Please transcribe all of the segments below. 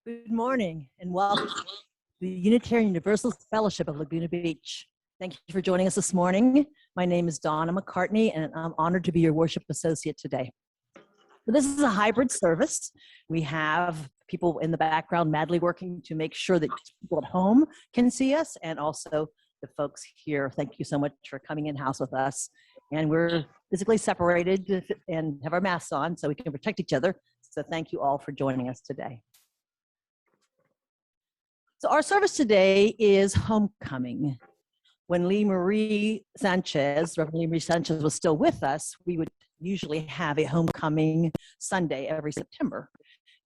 Good morning and welcome to the Unitarian Universalist Fellowship of Laguna Beach. Thank you for joining us this morning. My name is Donna McCartney and I'm honored to be your worship associate today. So this is a hybrid service. We have people in the background madly working to make sure that people at home can see us, and also the folks here. Thank you so much for coming in-house with us. And we're physically separated and have our masks on so we can protect each other. So thank you all for joining us today. So our service today is homecoming. When Marie Sanchez, Reverend Marie Sanchez was still with us, we would usually have a homecoming Sunday every September.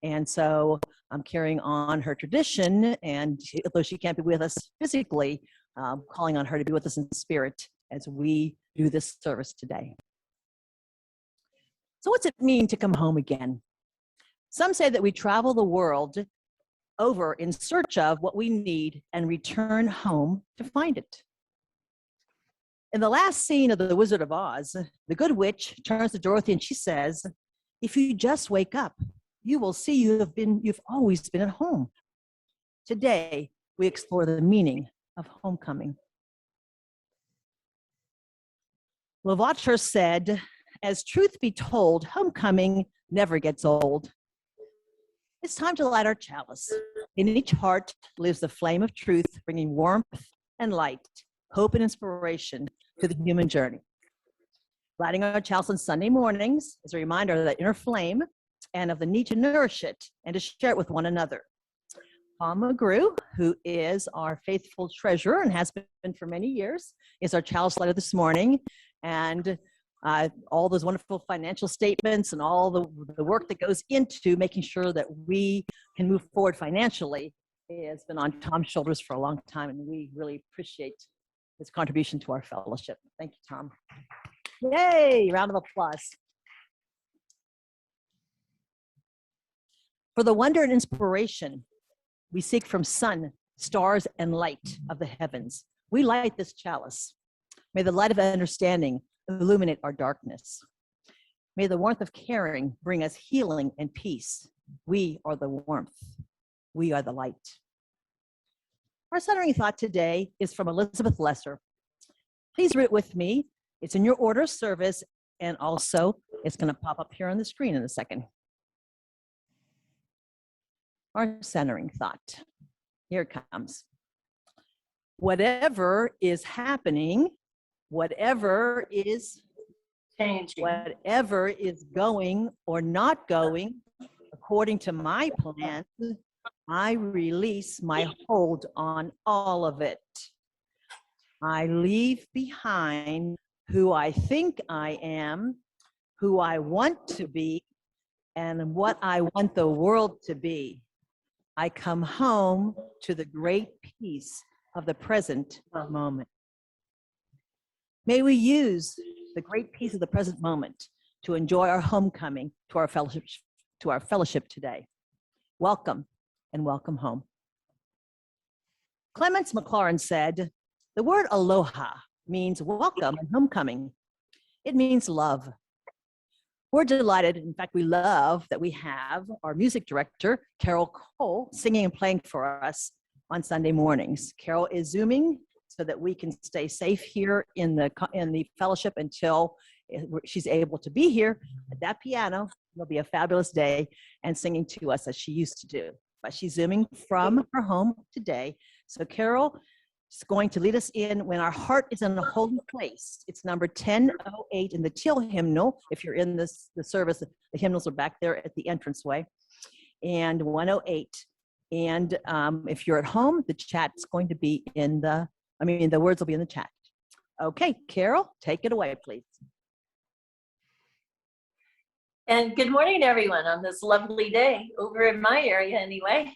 And so I'm carrying on her tradition, and although she can't be with us physically, calling on her to be with us in spirit as we do this service today. So what's it mean to come home again? Some say that we travel the world over in search of what we need and return home to find it. In the last scene of The Wizard of Oz, the good witch turns to Dorothy and she says, "If you just wake up, you will see you've always been at home." Today, we explore the meaning of homecoming. Lavater said, "As truth be told, homecoming never gets old." It's time to light our chalice. In each heart lives the flame of truth, bringing warmth and light, hope and inspiration to the human journey. Lighting our chalice on Sunday mornings is a reminder of that inner flame and of the need to nourish it and to share it with one another. Paul McGrew, who is our faithful treasurer and has been for many years, is our chalice lighter this morning. And all those wonderful financial statements and all the work that goes into making sure that we can move forward financially has been on Tom's shoulders for a long time, and we really appreciate his contribution to our fellowship. Thank you, Tom. Yay, round of applause. For the wonder and inspiration we seek from sun, stars, and light of the heavens, we light this chalice. May the light of understanding illuminate our darkness. May the warmth of caring bring us healing and peace. We are the warmth. We are the light. Our centering thought today is from Elizabeth Lesser. Please read it with me. It's in your order of service, and also it's going to pop up here on the screen in a second. Our centering thought. Here it comes. Whatever is happening, whatever is changing, whatever is going or not going according to my plan, I release my hold on all of it. I leave behind who I think I am, who I want to be, and what I want the world to be. I come home to the great peace of the present moment. May we use the great peace of the present moment to enjoy our homecoming to our fellowship today. Welcome and welcome home. Clements McLaurin said, "The word aloha means welcome and homecoming. It means love." We're delighted, in fact, we love that we have our music director, Carole, singing and playing for us on Sunday mornings. Carole is Zooming so that we can stay safe here in the fellowship until she's able to be here at that piano. It'll be a fabulous day and singing to us as she used to do. But she's Zooming from her home today. So Carole is going to lead us in When Our Heart is in a Holy Place. It's number 1008 in the teal hymnal. If you're in the service, the hymnals are back there at the entranceway. And 108. And if you're at home, the chat's going to be the words will be in the chat. Okay, Carole, take it away, please. And good morning, everyone, on this lovely day, over in my area anyway.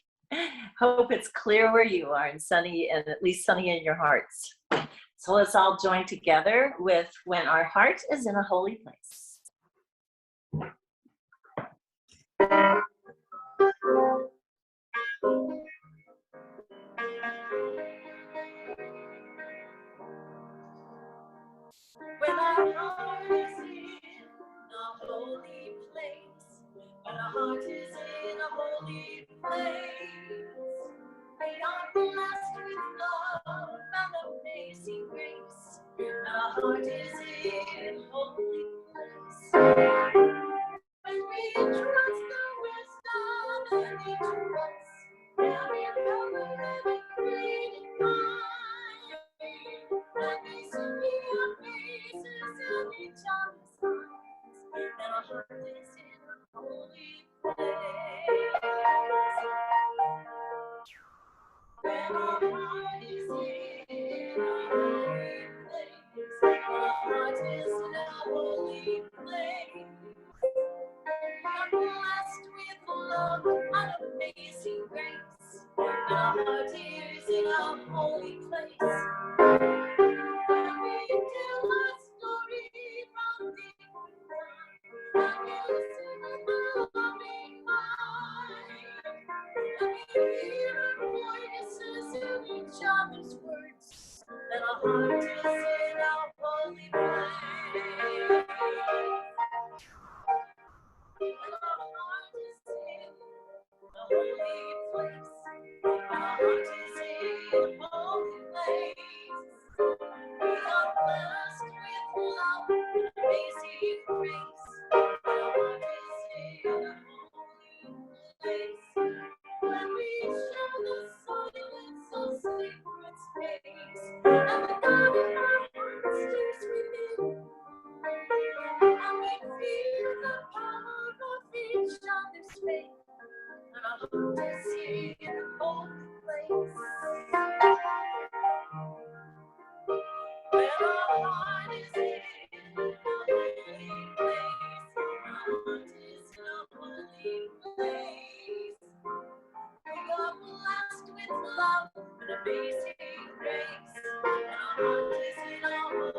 Hope it's clear where you are and sunny, and at least sunny in your hearts. So let's all join together with When Our Heart is in a Holy Place. When our heart is in a holy heart is in a holy place. We are blessed with love and amazing grace. Our heart is in a holy place. When we trust the wisdom and the trust, there is power and great and kind. When we see your faces and each other's eyes, then our heart is in a holy place. When our heart is in a holy place, our heart is in a holy place. We are blessed with love and amazing grace. Our heart is in a holy place. When we tell our story from deep inside, and we listen with a loving mind, and we hear our voices in each other's words, then our heart is in a holy place. Our heart is in a holy place. Our heart is in a holy place. We are blessed with love and amazing grace. Our heart is in a holy place. When we share the silence of sacred space, and the God in our hearts stays within. And we feel the power of each other's faith. And our heart is in a holy place. When our heart is in a holy place, our heart is in a holy place. We are blessed with love and amazing grace. And our heart is in a holy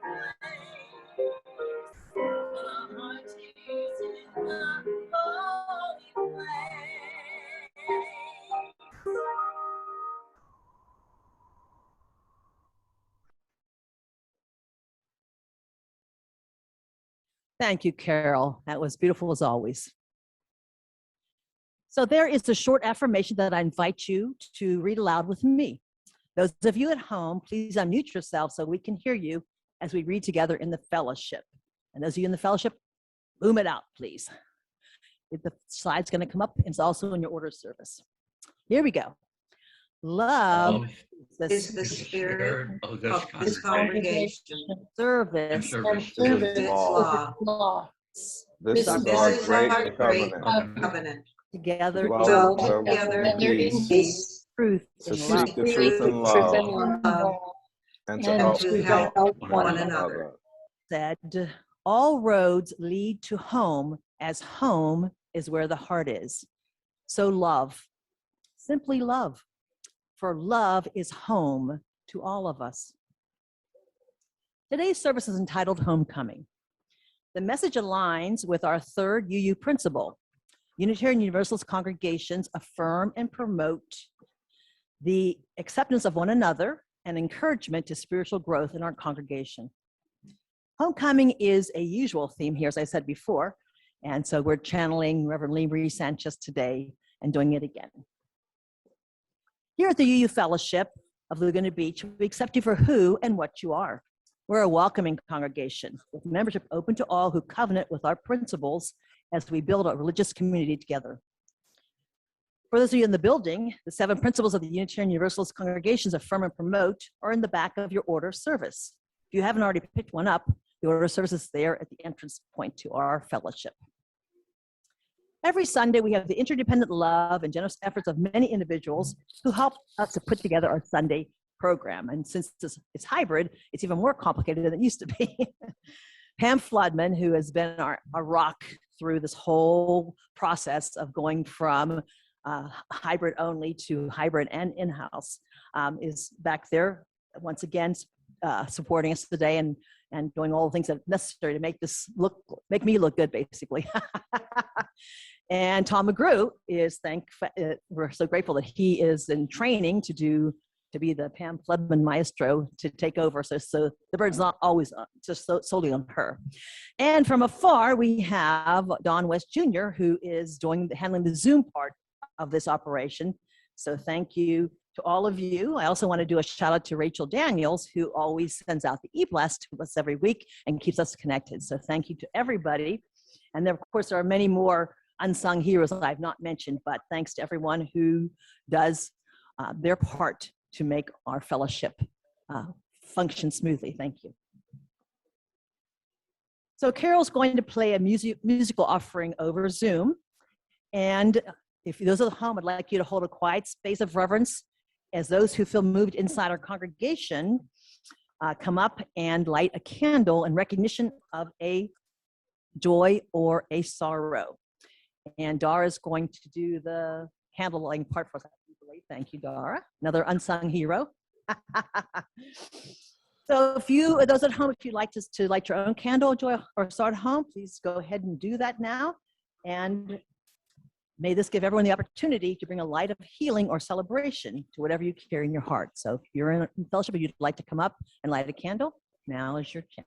place. Our heart is in a holy place. Thank you, Carol. That was beautiful as always. So there is a short affirmation that I invite you to read aloud with me. Those of you at home, please unmute yourself so we can hear you as we read together in the fellowship. And those of you in the fellowship, boom it out, please. The slide's going to come up. It's also in your order service. Here we go. Love is the spirit of this congregation. Service Service law. This is our great covenant. Together, Dwell together in peace, truth, to and seek love. the truth and love, and to help one another. Said, all roads lead to home, as home is where the heart is. So love, simply love, for love is home to all of us. Today's service is entitled Homecoming. The message aligns with our third UU principle. Unitarian Universalist congregations affirm and promote the acceptance of one another and encouragement to spiritual growth in our congregation. Homecoming is a usual theme here, as I said before, and so we're channeling Reverend Marie Sanchez today and doing it again. Here at the UU Fellowship of Laguna Beach, we accept you for who and what you are. We're a welcoming congregation with membership open to all who covenant with our principles as we build a religious community together. For those of you in the building, the 7 principles of the Unitarian Universalist congregations affirm and promote are in the back of your order service. If you haven't already picked one up, the order service is there at the entrance point to our fellowship. Every Sunday, we have the interdependent love and generous efforts of many individuals who help us to put together our Sunday program. And since it's hybrid, it's even more complicated than it used to be. Pam Flodman, who has been our rock through this whole process of going from hybrid only to hybrid and in-house, is back there once again supporting us today and doing all the things that are necessary to make me look good, basically. And Tom McGrew is we're so grateful that he is in training to do to be the Pam Flodman maestro to take over. So the bird's not always just solely on her. And from afar, we have Don West Jr., who is handling the Zoom part of this operation. So thank you to all of you. I also want to do a shout out to Rachel Daniels, who always sends out the e-blast to us every week and keeps us connected. So thank you to everybody. And then, of course, there are many more unsung heroes that I've not mentioned, but thanks to everyone who does their part to make our fellowship function smoothly. Thank you. So Carole's going to play a musical offering over Zoom. And if those at home, I'd like you to hold a quiet space of reverence as those who feel moved inside our congregation come up and light a candle in recognition of a joy or a sorrow. And Dara is going to do the candle lighting part for us. Thank you, Dara. Another unsung hero. So if those at home, if you'd like to light your own candle, joy or sorrow at home, please go ahead and do that now. And may this give everyone the opportunity to bring a light of healing or celebration to whatever you carry in your heart. So if you're in fellowship and you'd like to come up and light a candle, now is your chance.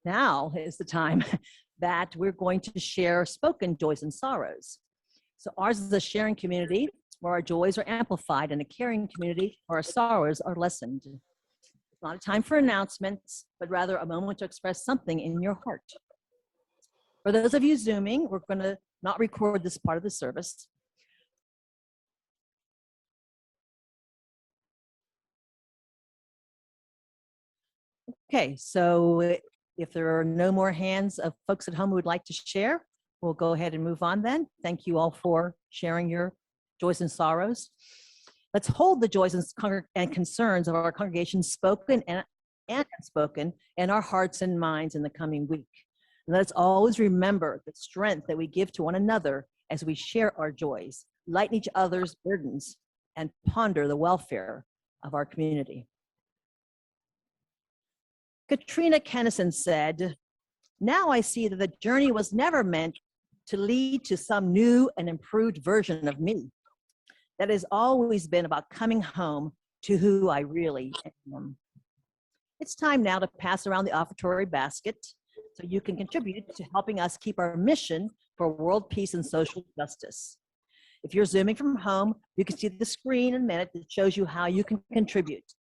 Now is the time that we're going to share spoken joys and sorrows. So ours is a sharing community where our joys are amplified, and a caring community where our sorrows are lessened. It's not a time for announcements, but rather a moment to express something in your heart. For those of you Zooming, we're going to not record this part of the service. Okay, so if there are no more hands of folks at home who would like to share, we'll go ahead and move on then. Thank you all for sharing your joys and sorrows. Let's hold the joys and concerns of our congregation, spoken and unspoken, in our hearts and minds in the coming week. And let's always remember the strength that we give to one another as we share our joys, lighten each other's burdens, and ponder the welfare of our community. Katrina Kennison said, "Now I see that the journey was never meant to lead to some new and improved version of me. That has always been about coming home to who I really am." It's time now to pass around the offertory basket so you can contribute to helping us keep our mission for world peace and social justice. If you're Zooming from home, you can see the screen in a minute that shows you how you can contribute.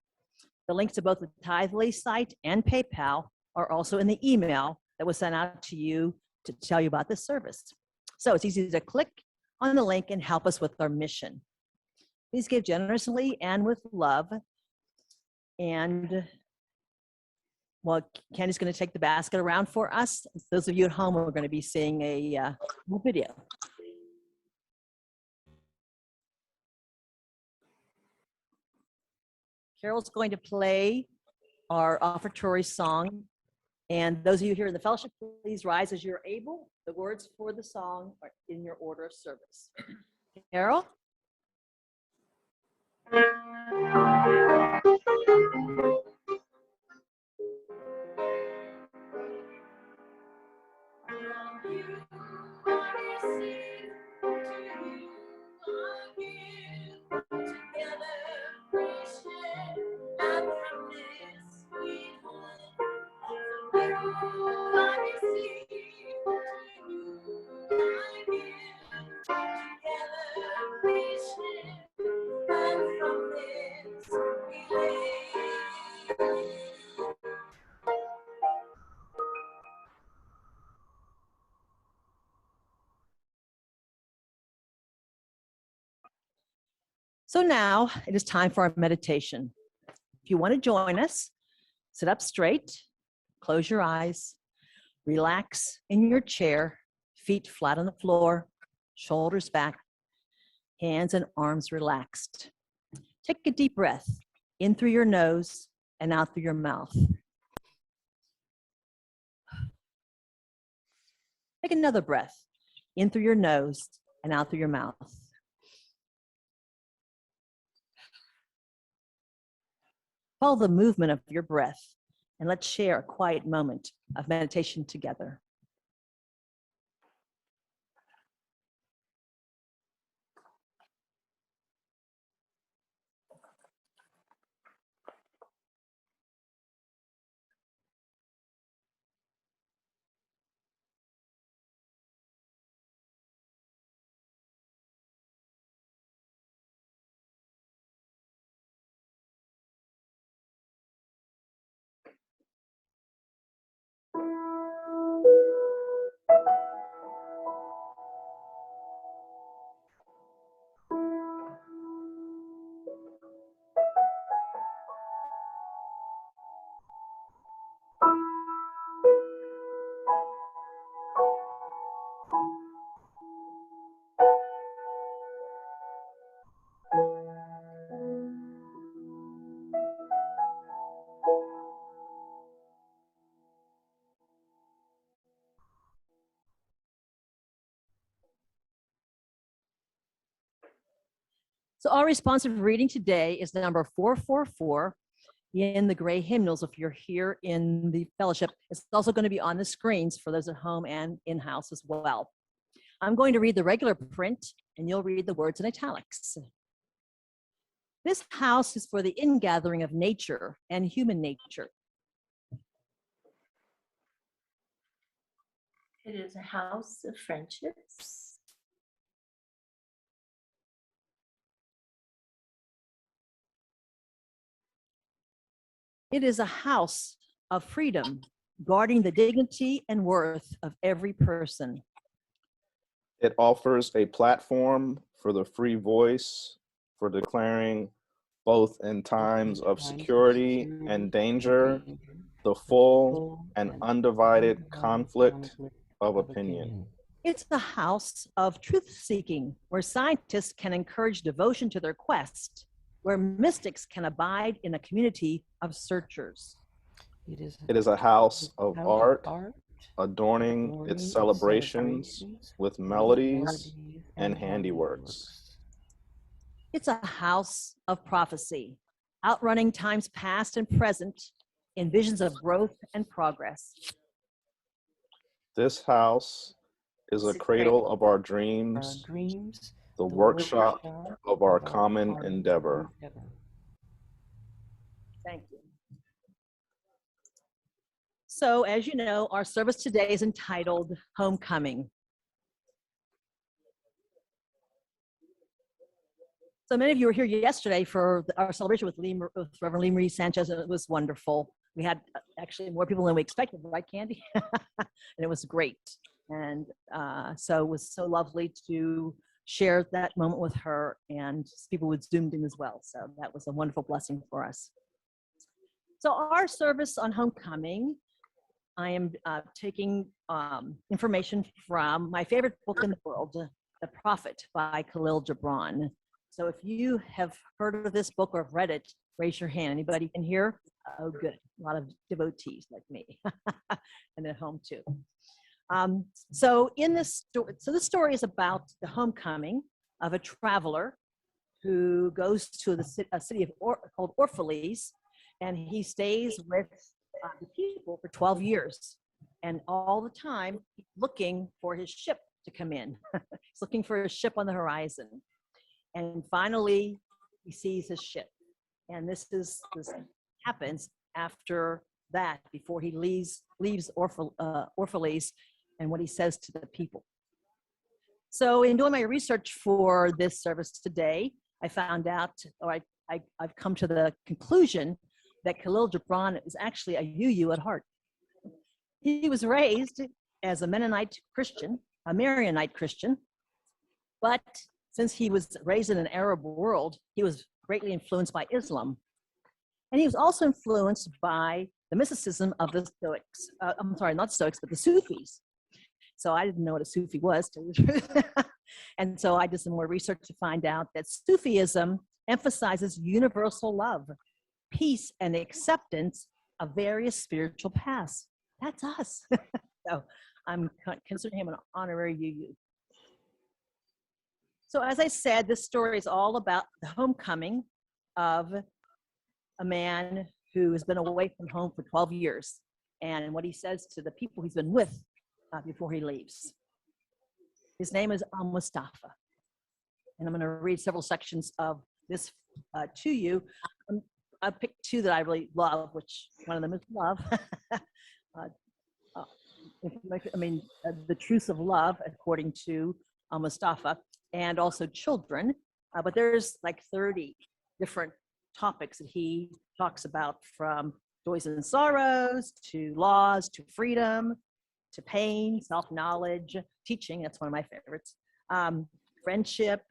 The links to both the Tithely site and PayPal are also in the email that was sent out to you to tell you about this service. So it's easy to click on the link and help us with our mission. Please give generously and with love. And well, Candy's going to take the basket around for us. Those of you at home are going to be seeing a video. Carol's going to play our offertory song. And those of you here in the fellowship, please rise as you're able. The words for the song are in your order of service. Carol? I love you. So now it is time for our meditation. If you want to join us, sit up straight, close your eyes, relax in your chair, feet flat on the floor, shoulders back, hands and arms relaxed. Take a deep breath in through your nose and out through your mouth. Take another breath in through your nose and out through your mouth. Follow the movement of your breath, and let's share a quiet moment of meditation together. So our responsive reading today is number 444 in the gray hymnals if you're here in the fellowship. It's also going to be on the screens for those at home and in-house as well. I'm going to read the regular print and you'll read the words in italics. This house is for the ingathering of nature and human nature. It is a house of friendships. It is a house of freedom, guarding the dignity and worth of every person. It offers a platform for the free voice, for declaring, both in times of security and danger, the full and undivided conflict of opinion. It's the house of truth-seeking, where scientists can encourage devotion to their quest, where mystics can abide in a community of searchers. It is a house of art, adorning its celebrations with melodies and handiworks. It's a house of prophecy, outrunning times past and present in visions of growth and progress. This house is a cradle of our dreams, the workshop of our common endeavor. Thank you. So, as you know, our service today is entitled Homecoming. So many of you were here yesterday for our celebration with Reverend Marie Sanchez, and it was wonderful. We had actually more people than we expected, right, Candy? And it was great. And so it was so lovely to share that moment with her, and people would Zoomed in as well. So that was a wonderful blessing for us. So our service on Homecoming, I am taking information from my favorite book in the world, The Prophet by Khalil Gibran. So if you have heard of this book or have read it, raise your hand. Anybody in here? Oh, good. A lot of devotees like me, and at home too. So this story is about the homecoming of a traveler who goes to a city called Orphalese, and he stays with the people for 12 years. And all the time, he's looking for his ship to come in. He's looking for a ship on the horizon. And finally, he sees his ship. And this happens after that, before he leaves Orphalese, and what he says to the people. So in doing my research for this service today, I found out, or I've come to the conclusion that Khalil Gibran is actually a UU at heart. He was raised as a Mennonite Christian, a Maronite Christian, but Since he was raised in an Arab world, he was greatly influenced by Islam. And he was also influenced by the mysticism of the Stoics. I'm sorry, not Stoics, but the Sufis. So I didn't know what a Sufi was. And so I did some more research to find out that Sufism emphasizes universal love, peace, and acceptance of various spiritual paths. That's us. So I'm considering him an honorary UU. So as I said, this story is all about the homecoming of a man who has been away from home for 12 years and what he says to the people he's been with before he leaves. His name is Al-Mustafa. And I'm going to read several sections of this to you. I picked two that I really love, which one of them is love. The truth of love, according to Mustafa, and also children. But there's like 30 different topics that he talks about, from joys and sorrows, to laws, to freedom, to pain, self-knowledge, teaching, that's one of my favorites, friendship,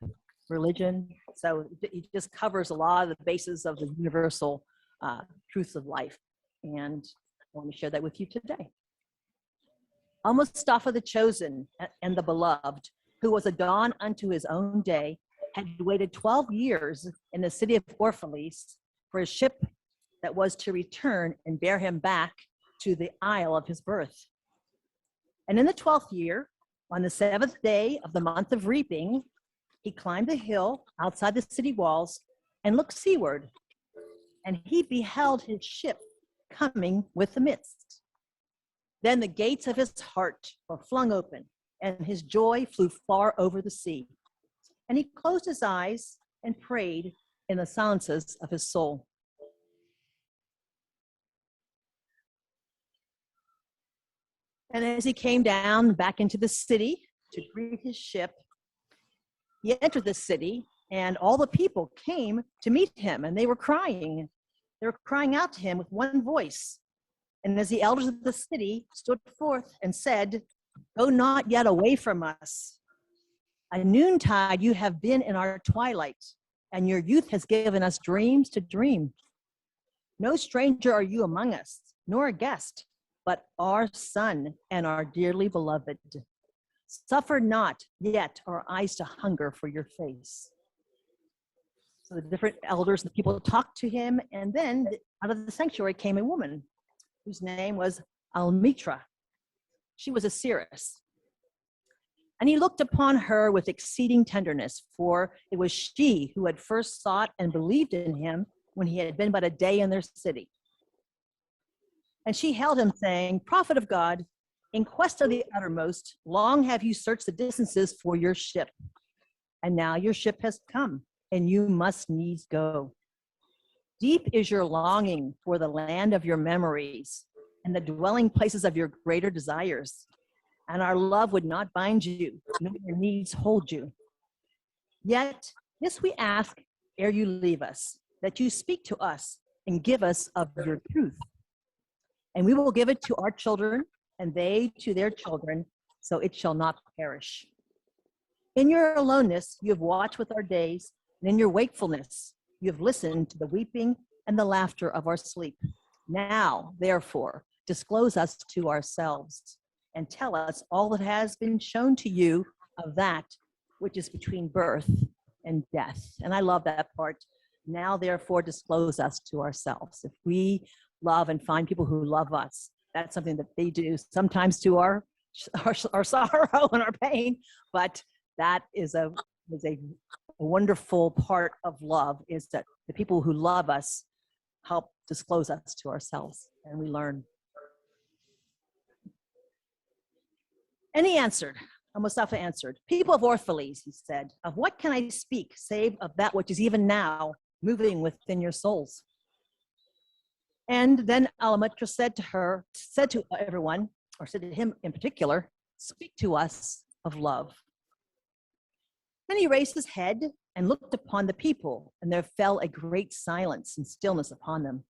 religion. So he just covers a lot of the bases of the universal truths of life. And I want to share that with you today. Al-Mustafa, the chosen and the beloved, who was a dawn unto his own day, had waited 12 years in the city of Orphalese for a ship that was to return and bear him back to the isle of his birth. And in the 12th year, on the 7th day of the month of reaping, he climbed the hill outside the city walls and looked seaward, and he beheld his ship coming with the mist. Then the gates of his heart were flung open, and his joy flew far over the sea. And he closed his eyes and prayed in the silences of his soul. And as he came down back into the city to greet his ship, he entered the city, and all the people came to meet him, and they were crying. They were crying out to him with one voice. And as the elders of the city stood forth and said, "Go not yet away from us. At noontide you have been in our twilight, and your youth has given us dreams to dream. No stranger are you among us, nor a guest, but our son and our dearly beloved. Suffer not yet our eyes to hunger for your face." So the different elders, the people talked to him, and then out of the sanctuary came a woman whose name was Almitra. She was a seeress. And he looked upon her with exceeding tenderness, for it was she who had first sought and believed in him when he had been but a day in their city. And she held him, saying, "Prophet of God, in quest of the uttermost, long have you searched the distances for your ship. And now your ship has come, and you must needs go. Deep is your longing for the land of your memories and the dwelling places of your greater desires. And our love would not bind you, nor your needs hold you. Yet this we ask ere you leave us, that you speak to us and give us of your truth. And we will give it to our children, and they to their children, so it shall not perish. In your aloneness, you have watched with our days, and in your wakefulness, you have listened to the weeping and the laughter of our sleep. Now, therefore, disclose us to ourselves, and tell us all that has been shown to you of that which is between birth and death. And I love that part. Now, therefore, disclose us to ourselves. If we love and find people who love us, that's something that they do, sometimes to our sorrow and our pain, but that is a wonderful part of love, is that the people who love us help disclose us to ourselves, and we learn. And he answered, Mustafa answered, "People of Orphalese," he said, "of what can I speak save of that which is even now moving within your souls?" And then Alamitra said to everyone, or said to him in particular, "Speak to us of love." Then he raised his head and looked upon the people, and there fell a great silence and stillness upon them.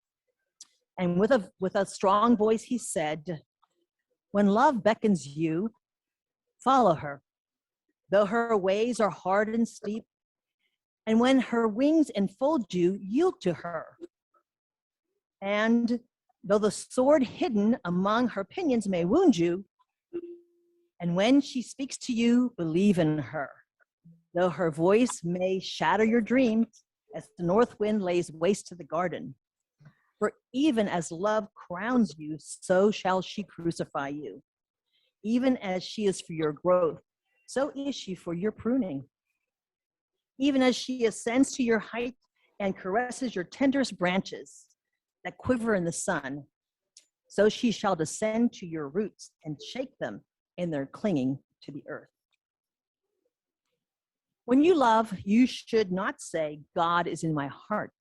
And with a strong voice he said, "When love beckons you, follow her. though her ways are hard and steep. And when her wings enfold you, yield to her. And though the sword hidden among her pinions may wound you, and when she speaks to you, believe in her. Though her voice may shatter your dreams, as the north wind lays waste to the garden. For even as love crowns you, so shall she crucify you. Even as she is for your growth, so is she for your pruning. Even as she ascends to your height and caresses your tenderest branches that quiver in the sun, so she shall descend to your roots and shake them in their clinging to the earth. When you love, you should not say, God is in my heart.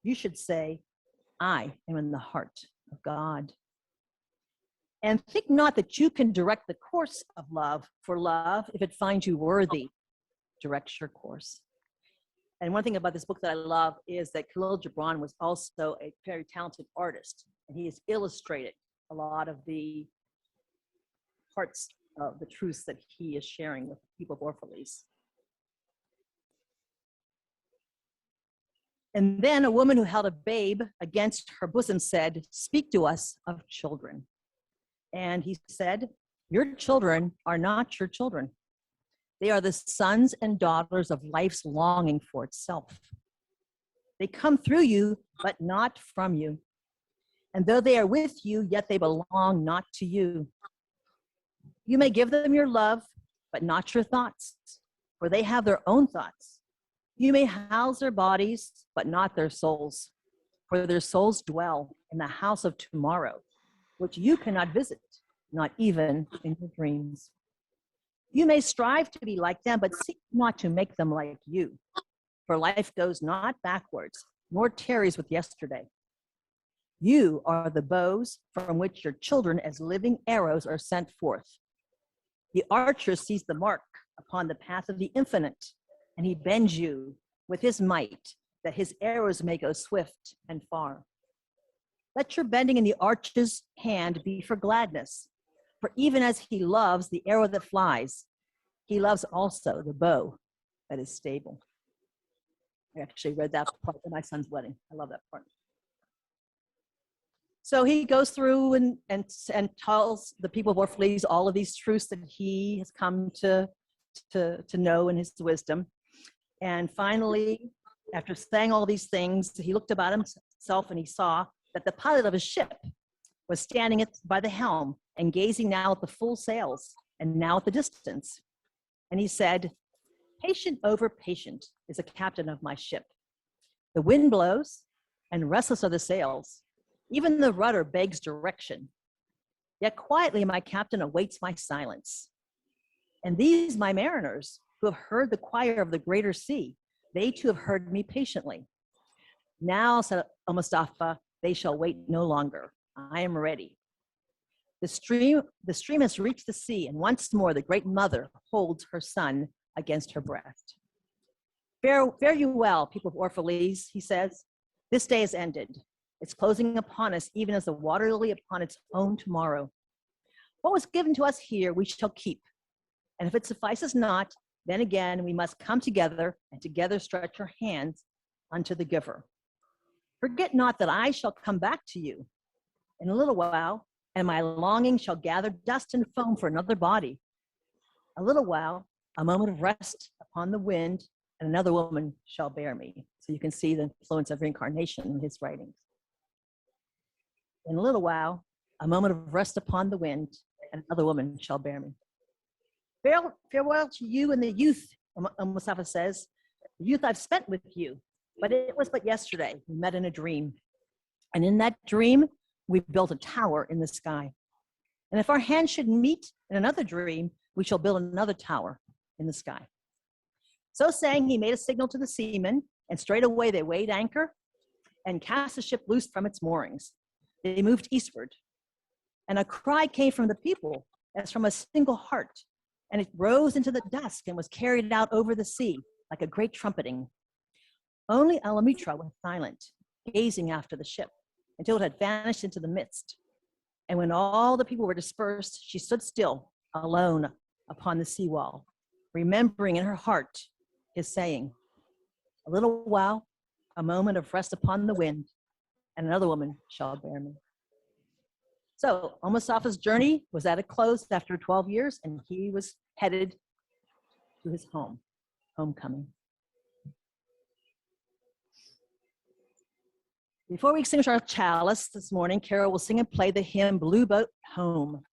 You should say, I am in the heart of God. And think not that you can direct the course of love, for love, if it finds you worthy, directs your course. And one thing about this book that I love is that Khalil Gibran was also a very talented artist, and he has illustrated a lot of the parts of the truths that he is sharing with the people of Orphalese. And then a woman who held a babe against her bosom said, speak to us of children. And he said, your children are not your children. They are the sons and daughters of life's longing for itself. They come through you, but not from you. And though they are with you, yet they belong not to you. You may give them your love, but not your thoughts, for they have their own thoughts. You may house their bodies, but not their souls, for their souls dwell in the house of tomorrow, which you cannot visit, not even in your dreams. You may strive to be like them, but seek not to make them like you, for life goes not backwards, nor tarries with yesterday. You are the bows from which your children as living arrows are sent forth. The archer sees the mark upon the path of the infinite, and he bends you with his might, that his arrows may go swift and far. Let your bending in the archer's hand be for gladness, for even as he loves the arrow that flies, he loves also the bow that is stable. I actually read that part at my son's wedding. I love that part. So he goes through and tells the people of Orphalese all of these truths that he has come to know in his wisdom. And finally, after saying all these things, he looked about himself and he saw that the pilot of his ship was standing by the helm and gazing now at the full sails and now at the distance. And he said, patient over patient is the captain of my ship. The wind blows and restless are the sails. Even the rudder begs direction. Yet quietly my captain awaits my silence. And these my mariners, who have heard the choir of the greater sea, they too have heard me patiently. Now, said Al-Mustafa, they shall wait no longer. I am ready. The stream has reached the sea, and once more the great mother holds her son against her breast. Fare you well, people of Orphalese, he says. This day is ended. It's closing upon us, even as the water lily upon its own tomorrow. What was given to us here, we shall keep. And if it suffices not, then again we must come together and together stretch our hands unto the giver. Forget not that I shall come back to you in a little while, and my longing shall gather dust and foam for another body. A little while, a moment of rest upon the wind, and another woman shall bear me. So you can see the influence of reincarnation in his writings. In a little while, a moment of rest upon the wind, and another woman shall bear me. Farewell to you and the youth, Mustafa says. The youth I've spent with you, but it was but yesterday we met in a dream. And in that dream, we built a tower in the sky. And if our hands should meet in another dream, we shall build another tower in the sky. So saying, he made a signal to the seamen, and straightway they weighed anchor and cast the ship loose from its moorings. They moved eastward. And a cry came from the people as from a single heart. And it rose into the dusk and was carried out over the sea like a great trumpeting. Only Alamitra was silent, gazing after the ship until it had vanished into the midst. And when all the people were dispersed, she stood still, alone upon the seawall, remembering in her heart his saying, "A little while, a moment of rest upon the wind, and another woman shall bear me." So Mustafa's journey was at a close after 12 years, and he was headed to his homecoming. Before we extinguish our chalice this morning, Carole will sing and play the hymn Blue Boat Home.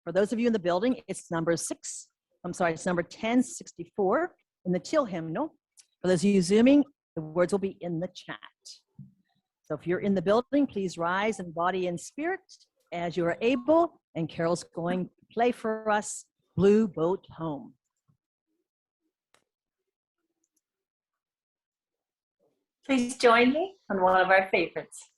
For those of you in the building, it's number 1064 in the Teal hymnal. For those of you Zooming, the words will be in the chat. So if you're in the building, please rise in body and spirit as you are able, and Carole's going to play for us Blue Boat Home. Please join me on one of our favorites.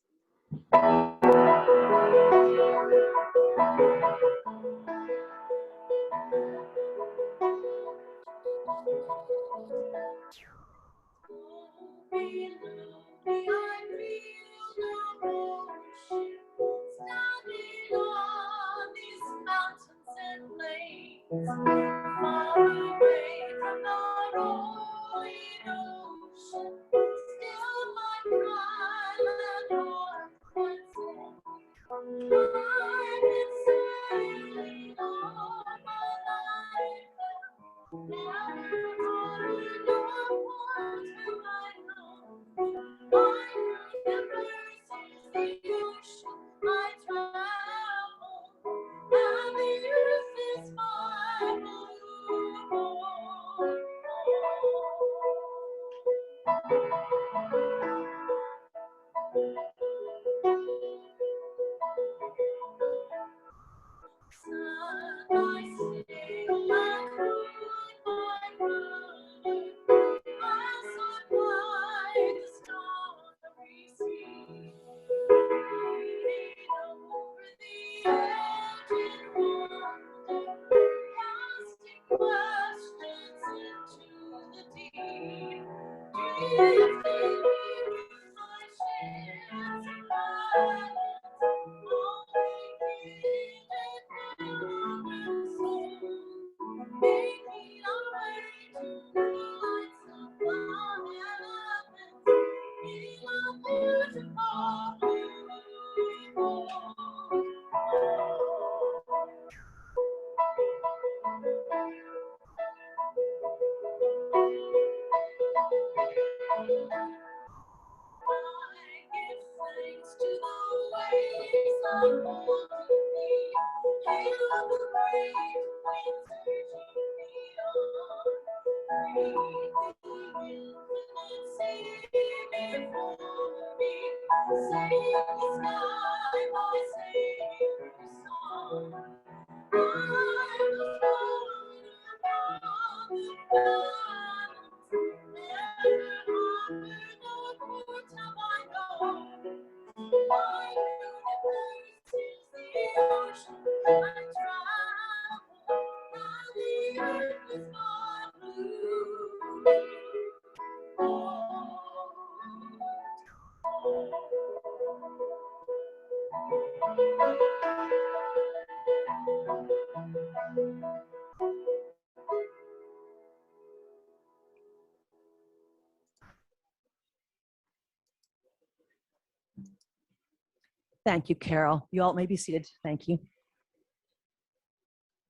Thank you, Carole. You all may be seated. Thank you.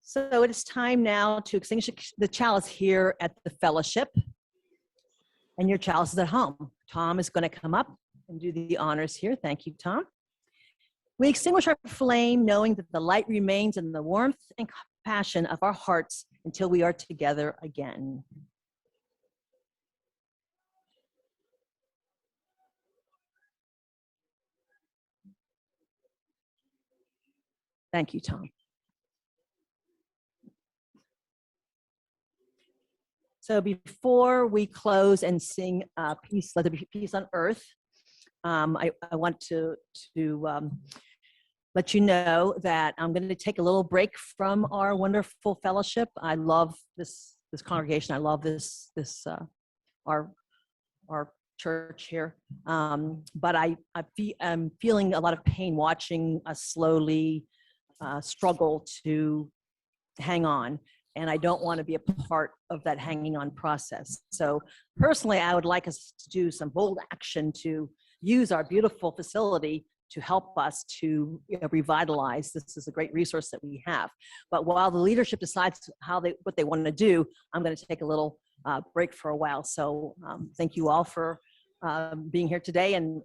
So it is time now to extinguish the chalice here at the fellowship, and your chalice is at home. Tom is going to come up and do the honors here. Thank you, Tom. We extinguish our flame knowing that the light remains in the warmth and compassion of our hearts until we are together again. Thank you, Tom. So before we close and sing peace, let there be peace on earth, I want to let you know that I'm going to take a little break from our wonderful fellowship. I love this congregation. I love our church here. But I'm feeling a lot of pain watching us slowly struggle to hang on. and I don't want to be a part of that hanging on process. So personally, I would like us to do some bold action to use our beautiful facility to help us to revitalize. This is a great resource that we have. But while the leadership decides what they want to do, I'm going to take a little break for a while. So thank you all for being here today and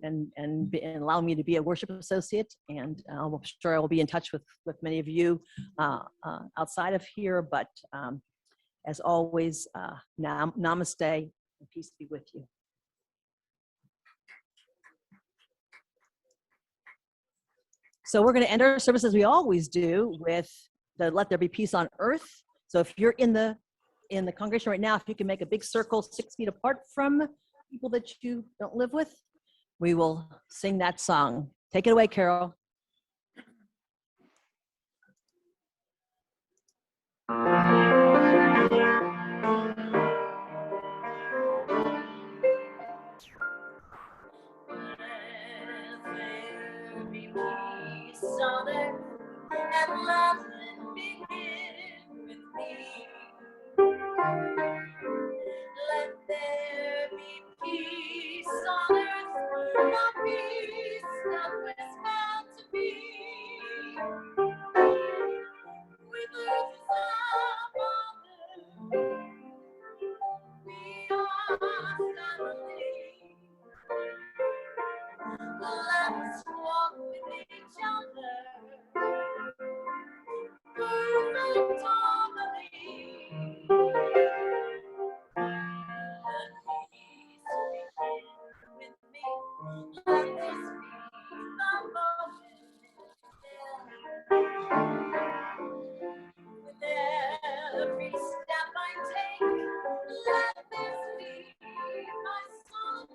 allowing me to be a worship associate. And I'm sure I will be in touch with many of you outside of here. But as always, namaste and peace be with you. So we're going to end our service as we always do with the "Let There Be Peace on Earth." So if you're in the congregation right now, if you can make a big circle 6 feet apart from people that you don't live with, we will sing that song. Take it away, Carole. And love begin with me. Let there be peace on earth, the peace that was meant to be. With earth as our mother, we are family. Let us walk with each other. Perfect harmony. Let peace begin with me. Let this be the moment. With every step I take, let this be my song.